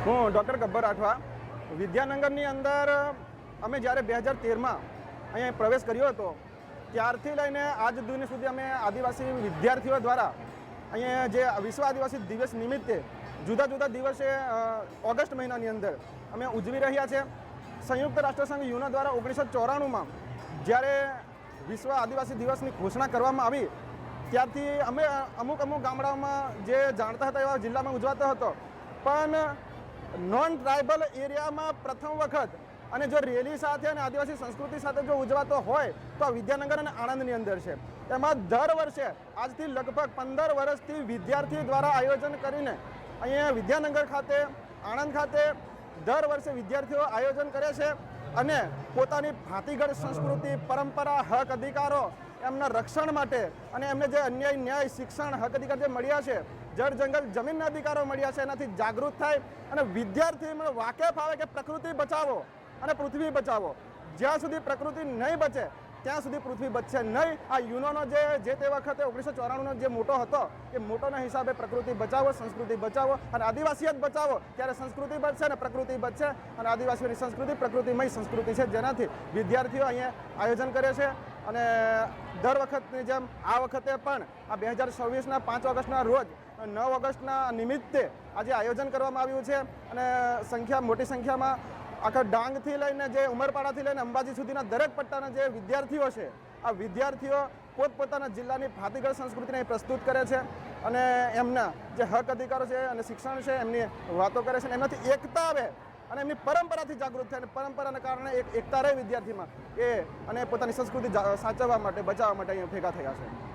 હું ડૉક્ટર ગબ્બર રાઠવા વિદ્યાનગરની અંદર અમે જ્યારે 2013માં અહીંયા પ્રવેશ કર્યો હતો ત્યારથી લઈને આજ દિન સુધી અમે આદિવાસી વિદ્યાર્થીઓ દ્વારા અહીંયા જે વિશ્વ આદિવાસી દિવસ નિમિત્તે જુદા જુદા દિવસે ઓગસ્ટ મહિનાની અંદર અમે ઉજવી રહ્યા છે। સંયુક્ત રાષ્ટ્રસંઘ યુનો દ્વારા 1994માં જ્યારે વિશ્વ આદિવાસી દિવસની ઘોષણા કરવામાં આવી ત્યારથી અમે અમુક ગામડાઓમાં જે જાણતા હતા એવા જિલ્લામાં ઉજવાતો હતો, પણ નોન ટ્રાઇબલ એરિયામાં પ્રથમ વખત અને જો રેલી સાથે અને આદિવાસી સંસ્કૃતિ સાથે જો ઉજવાતો હોય તો આ વિદ્યાનગર અને આણંદની અંદર છે। એમાં દર વર્ષે આજથી લગભગ 15 વર્ષથી વિદ્યાર્થી દ્વારા આયોજન કરીને અહીંયા વિદ્યાનગર ખાતે, આણંદ ખાતે દર વર્ષે વિદ્યાર્થીઓ આયોજન કરે છે અને પોતાની ભાતીગળ સંસ્કૃતિ, પરંપરા, હક અધિકારો એમના રક્ષણ માટે અને એમને જે અન્યાય, ન્યાય, શિક્ષણ, હક અધિકાર જે મળ્યા છે, જળ જંગલ જમીનના અધિકારો મળ્યા છે, એનાથી જાગૃત થાય અને વિદ્યાર્થીઓને વાકેફ આવે કે પ્રકૃતિ બચાવો અને પૃથ્વી બચાવો। જ્યાં સુધી પ્રકૃતિ નહીં બચે ત્યાં સુધી પૃથ્વી બચશે નહીં। આ યુનોનો જે તે વખતે 1994નો જે મોટો હતો એ મોટોના હિસાબે પ્રકૃતિ બચાવો, સંસ્કૃતિ બચાવો અને આદિવાસી જ બચાવો, ત્યારે સંસ્કૃતિ બચશે અને પ્રકૃતિ બચશે અને આદિવાસીઓની સંસ્કૃતિ પ્રકૃતિમય સંસ્કૃતિ છે, જેનાથી વિદ્યાર્થીઓ અહીંયા આયોજન કરે છે। અને દર વખતની જેમ આ વખતે પણ આ 2026ના 5 ઓગસ્ટના રોજ 9 ઓગસ્ટના નિમિત્તે આજે આયોજન કરવામાં આવ્યું છે અને મોટી સંખ્યામાં આખા ડાંગથી લઈને જે ઉમરપાડાથી લઈને અંબાજી સુધીના દરેક પટ્ટાના જે વિદ્યાર્થીઓ છે આ વિદ્યાર્થીઓ પોતપોતાના જિલ્લાની ભાતીગળ સંસ્કૃતિને પ્રસ્તુત કરે છે અને એમના જે હક અધિકારો છે અને શિક્ષણ છે એમની વાતો કરે છે અને એમનાથી એકતા આવે અને એમની પરંપરાથી જાગૃત થાય અને પરંપરાના કારણે એકતા રહે વિદ્યાર્થીમાં એ અને પોતાની સંસ્કૃતિ સાચવવા માટે, બચાવવા માટે અહીંયા ભેગા થયા છે।